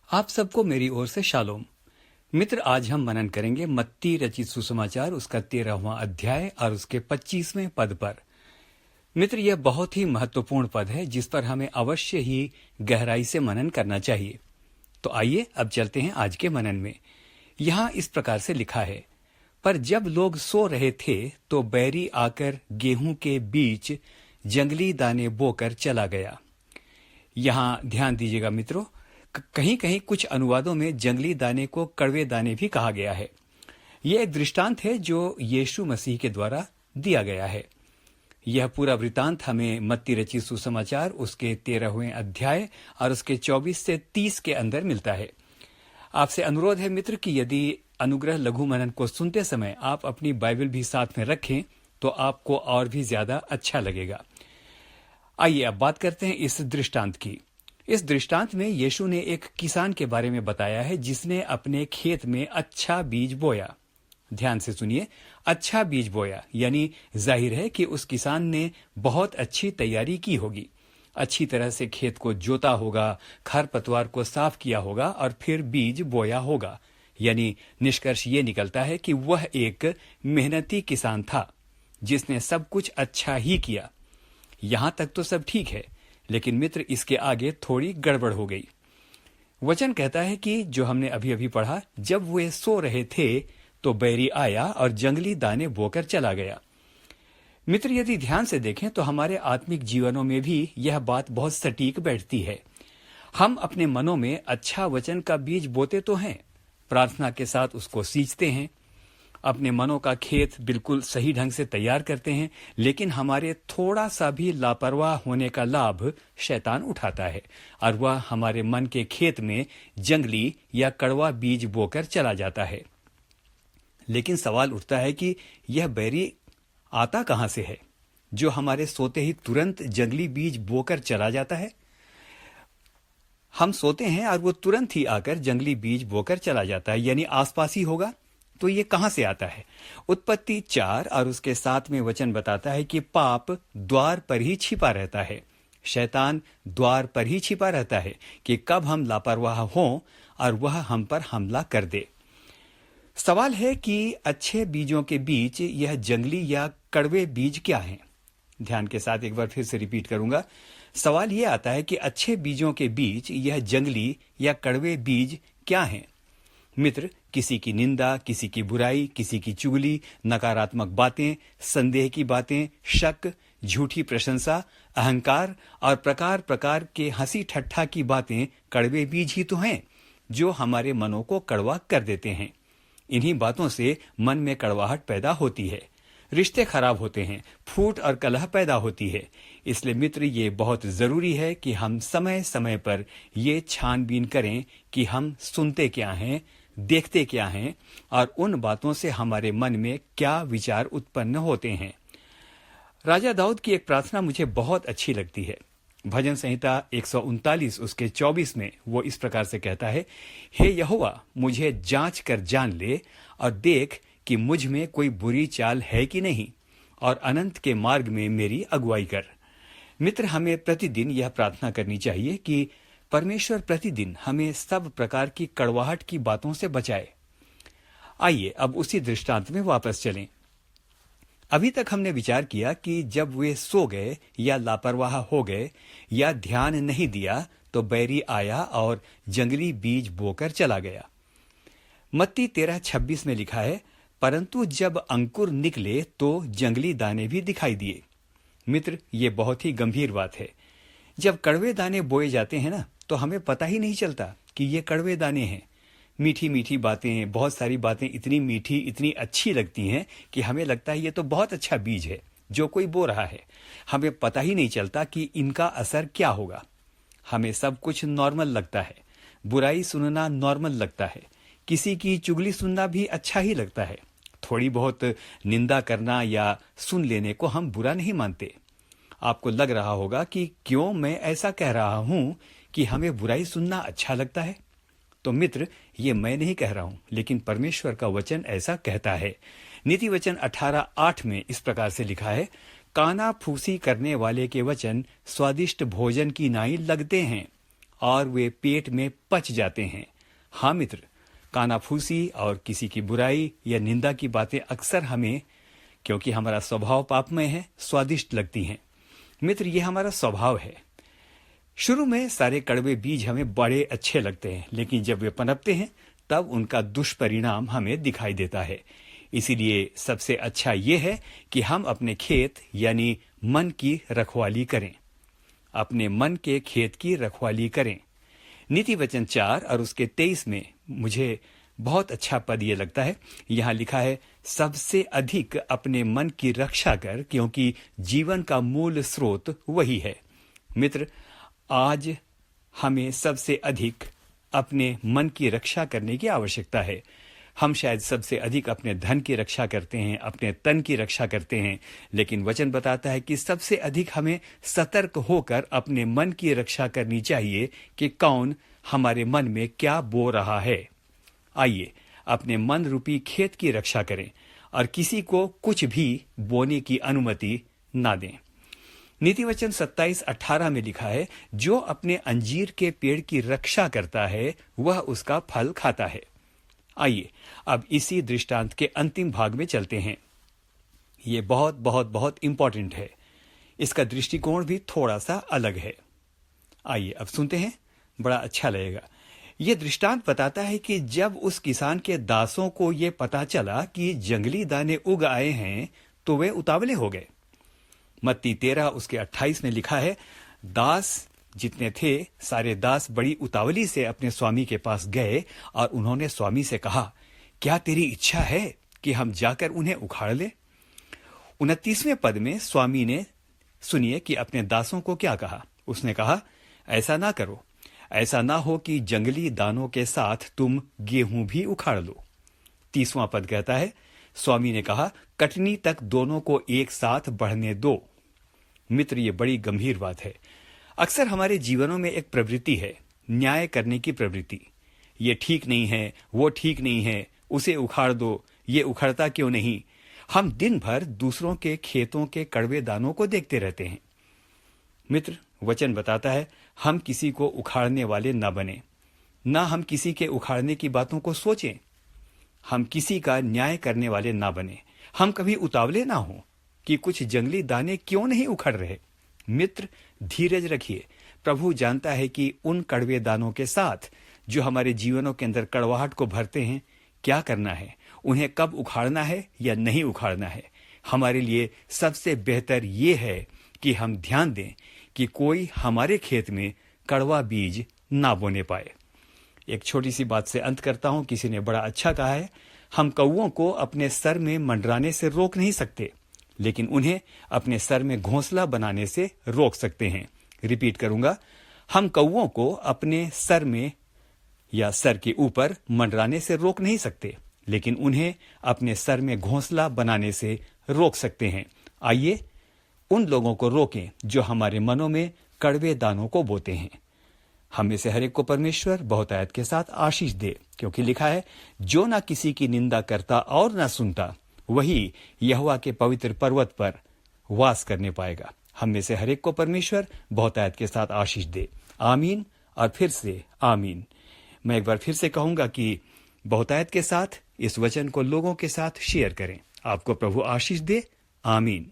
आप सबको मेरी ओर से शालोम। मित्र, आज हम मनन करेंगे मत्ती रचित सुसमाचार उसका 13वां अध्याय और उसके 25वें पद पर। मित्र, यह बहुत ही महत्वपूर्ण पद है जिस पर हमें अवश्य ही गहराई से मनन करना चाहिए। तो आइए अब चलते हैं आज के मनन में। यहाँ इस प्रकार से लिखा है, पर जब लोग सो रहे थे तो बैरी आकर गेहूं के बीच जंगली दाने बोकर चला गया। यहाँ ध्यान दीजिएगा मित्रों, कहीं कहीं कुछ अनुवादों में जंगली दाने को कड़वे दाने भी कहा गया है। यह एक दृष्टांत है जो यीशु मसीह के द्वारा दिया गया है। यह पूरा वृतांत हमें मत्ती रचित सुसमाचार उसके 13वें अध्याय और उसके 24 से 30 के अंदर मिलता है। आपसे अनुरोध है मित्र कि यदि अनुग्रह लघु मनन को सुनते समय आप अपनी बाइबल भी साथ में रखें तो आपको और भी ज्यादा अच्छा लगेगा। आइए अब बात करते हैं इस दृष्टांत की। इस दृष्टांत में यीशु ने एक किसान के बारे में बताया है जिसने अपने खेत में अच्छा बीज बोया। ध्यान से सुनिए, अच्छा बीज बोया यानी जाहिर है कि उस किसान ने बहुत अच्छी तैयारी की होगी। अच्छी तरह से खेत को जोता होगा, खरपतवार को साफ किया होगा और फिर बीज बोया होगा। यानी निष्कर्ष ये निकलता है कि वह एक मेहनती किसान था जिसने सब कुछ अच्छा ही किया। यहां तक तो सब ठीक है, लेकिन मित्र इसके आगे थोड़ी गड़बड़ हो गई। वचन कहता है कि जो हमने अभी अभी पढ़ा, जब वे सो रहे थे तो बैरी आया और जंगली दाने बोकर चला गया। मित्र, यदि ध्यान से देखें तो हमारे आत्मिक जीवनों में भी यह बात बहुत सटीक बैठती है। हम अपने मनों में अच्छा वचन का बीज बोते तो हैं, प्रार्थना के साथ उसको सींचते हैं, अपने मनों का खेत बिल्कुल सही ढंग से तैयार करते हैं, लेकिन हमारे थोड़ा सा भी लापरवाह होने का लाभ शैतान उठाता है और वह हमारे मन के खेत में जंगली या कड़वा बीज बोकर चला जाता है। लेकिन सवाल उठता है कि यह बैरी आता कहां से है जो हमारे सोते ही तुरंत जंगली बीज बोकर चला जाता है। हम सोते हैं और वो तुरंत ही आकर जंगली बीज बोकर चला जाता है, यानी आसपास ही होगा। तो ये कहां से आता है? उत्पत्ति 4 और उसके 7 में वचन बताता है कि पाप द्वार पर ही छिपा रहता है। शैतान द्वार पर ही छिपा रहता है कि कब हम लापरवाह हों और वह हम पर हमला कर दे। सवाल है कि अच्छे बीजों के बीच यह जंगली या कड़वे बीज क्या हैं? ध्यान के साथ एक बार फिर से रिपीट करूंगा। सवाल यह आता है कि अच्छे बीजों के बीच यह जंगली या कड़वे बीज क्या हैं? मित्र, किसी की निंदा, किसी की बुराई, किसी की चुगली, नकारात्मक बातें, संदेह की बातें, शक, झूठी प्रशंसा, अहंकार और प्रकार प्रकार के हंसी ठट्ठा की बातें कड़वे बीज ही तो हैं जो हमारे मनों को कड़वा कर देते हैं। इन्हीं बातों से मन में कड़वाहट पैदा होती है, रिश्ते खराब होते हैं, फूट और कलह पैदा होती है। इसलिए मित्र, ये बहुत जरूरी है कि हम समय समय पर ये छानबीन करें कि हम सुनते क्या हैं, देखते क्या हैं और उन बातों से हमारे मन में क्या विचार उत्पन्न होते हैं। राजा दाऊद की एक प्रार्थना मुझे बहुत अच्छी लगती है। भजन संहिता 139 उसके 24 में वो इस प्रकार से कहता है, हे यहोवा, मुझे जांच कर जान ले और देख कि मुझ में कोई बुरी चाल है कि नहीं, और अनंत के मार्ग में मेरी अगुवाई कर। मित्र, हमें प्रतिदिन यह प्रार्थना करनी चाहिए कि परमेश्वर प्रतिदिन हमें सब प्रकार की कड़वाहट की बातों से बचाए। आइए अब उसी दृष्टांत में वापस चलें। अभी तक हमने विचार किया कि जब वे सो गए या लापरवाह हो गए या ध्यान नहीं दिया तो बैरी आया और जंगली बीज बोकर चला गया। मत्ती 13:26 में लिखा है, परंतु जब अंकुर निकले तो जंगली दाने भी दिखाई दिए। मित्र, ये बहुत ही गंभीर बात है। जब कड़वे दाने बोए जाते हैं ना, तो हमें पता ही नहीं चलता कि ये कड़वे दाने हैं। मीठी मीठी बातें, बहुत सारी बातें इतनी मीठी, इतनी अच्छी लगती हैं कि हमें लगता है ये तो बहुत अच्छा बीज है जो कोई बो रहा है। हमें पता ही नहीं चलता कि इनका असर क्या होगा। हमें सब कुछ नॉर्मल लगता है, बुराई सुनना नॉर्मल लगता है, किसी की चुगली सुनना भी अच्छा ही लगता है, थोड़ी बहुत निंदा करना या सुन लेने को हम बुरा नहीं मानते। आपको लग रहा होगा कि क्यों मैं ऐसा कह रहा हूं कि हमें बुराई सुनना अच्छा लगता है। तो मित्र, ये मैं नहीं कह रहा हूं, लेकिन परमेश्वर का वचन ऐसा कहता है। नीति वचन 18:8 में इस प्रकार से लिखा है, काना फूसी करने वाले के वचन स्वादिष्ट भोजन की नाई लगते हैं और वे पेट में पच जाते हैं। हाँ मित्र, कानाफूसी और किसी की बुराई या निंदा की बातें अक्सर हमें, क्योंकि हमारा स्वभाव पापमय है, स्वादिष्ट लगती हैं। मित्र, ये हमारा स्वभाव है। शुरू में सारे कड़वे बीज हमें बड़े अच्छे लगते हैं, लेकिन जब वे पनपते हैं तब उनका दुष्परिणाम हमें दिखाई देता है। इसीलिए सबसे अच्छा ये है कि हम अपने खेत यानी मन की रखवाली करें। अपने मन के खेत की रखवाली करें। नीति वचन 4 और उसके 23 में मुझे बहुत अच्छा पद ये लगता है। यहाँ लिखा है, सबसे अधिक अपने मन की रक्षा कर, क्योंकि जीवन का मूल स्रोत वही है। मित्र, आज हमें सबसे अधिक अपने मन की रक्षा करने की आवश्यकता है। हम शायद सबसे अधिक अपने धन की रक्षा करते हैं, अपने तन की रक्षा करते हैं, लेकिन वचन बताता है कि सबसे अधिक हमें सतर्क होकर अपने मन की रक्षा करनी चाहिए कि कौन हमारे मन में क्या बो रहा है। आइए अपने मन रूपी खेत की रक्षा करें और किसी को कुछ भी बोने की अनुमति ना दें। नीति वचन 27-18 में लिखा है, जो अपने अंजीर के पेड़ की रक्षा करता है वह उसका फल खाता है। आइए अब इसी दृष्टांत के अंतिम भाग में चलते हैं। ये बहुत बहुत बहुत इंपॉर्टेंट है। इसका दृष्टिकोण भी थोड़ा सा अलग है। आइए अब सुनते हैं, बड़ा अच्छा लगेगा। यह दृष्टांत बताता है कि जब उस किसान के दासों को यह पता चला कि जंगली दाने उग आए हैं तो वे उतावले हो गए। मत्ती 13 उसके 28 में लिखा है, दास जितने थे सारे दास बड़ी उतावली से अपने स्वामी के पास गए और उन्होंने स्वामी से कहा, क्या तेरी इच्छा है कि हम जाकर उन्हें उखाड़ लें? 29वें पद में स्वामी ने, सुनिए कि अपने दासों को क्या कहा। उसने कहा, ऐसा ना करो, ऐसा ना हो कि जंगली दानों के साथ तुम गेहूं भी उखाड़ लो। 30वां पद कहता है, स्वामी ने कहा, कटनी तक दोनों को एक साथ बढ़ने दो। मित्र, ये बड़ी गंभीर बात है। अक्सर हमारे जीवनों में एक प्रवृत्ति है, न्याय करने की प्रवृत्ति। ये ठीक नहीं है, वो ठीक नहीं है, उसे उखाड़ दो, ये उखड़ता क्यों नहीं। हम दिन भर दूसरों के खेतों के कड़वे दानों को देखते रहते हैं। मित्र, वचन बताता है, हम किसी को उखाड़ने वाले ना बने, ना हम किसी के उखाड़ने की बातों को सोचें। हम किसी का न्याय करने वाले ना बने। हम कभी उतावले ना हो कि कुछ जंगली दाने क्यों नहीं उखड़ रहे। मित्र, धीरज रखिए। प्रभु जानता है कि उन कड़वे दानों के साथ जो हमारे जीवनों के अंदर कड़वाहट को भरते हैं, क्या करना है, उन्हें कब उखाड़ना है या नहीं उखाड़ना है। हमारे लिए सबसे बेहतर ये है कि हम ध्यान दें कि कोई हमारे खेत में कड़वा बीज ना बोने पाए। एक छोटी सी बात से अंत करता हूं। किसी ने बड़ा अच्छा कहा है, हम कौओं को अपने सर में मंडराने से रोक नहीं सकते, लेकिन उन्हें अपने सर में घोंसला बनाने से रोक सकते हैं। रिपीट करूंगा, हम कौओं को अपने सर में या सर के ऊपर मंडराने से रोक नहीं सकते, लेकिन उन्हें अपने सर में घोंसला बनाने से रोक सकते हैं। आइए उन लोगों को रोकें जो हमारे मनों में कड़वे दानों को बोते हैं। हम में से हर एक को परमेश्वर बहुतायत के साथ आशीष दे, क्योंकि लिखा है, जो ना किसी की निंदा करता और ना सुनता वही यहोवा के पवित्र पर्वत पर वास करने पाएगा। हम में से हर एक को परमेश्वर बहुतायत के साथ आशीष दे। आमीन और फिर से आमीन। मैं एक बार फिर से कहूंगा कि बहुतायत के साथ इस वचन को लोगों के साथ शेयर करें। आपको प्रभु आशीष दे। आमीन।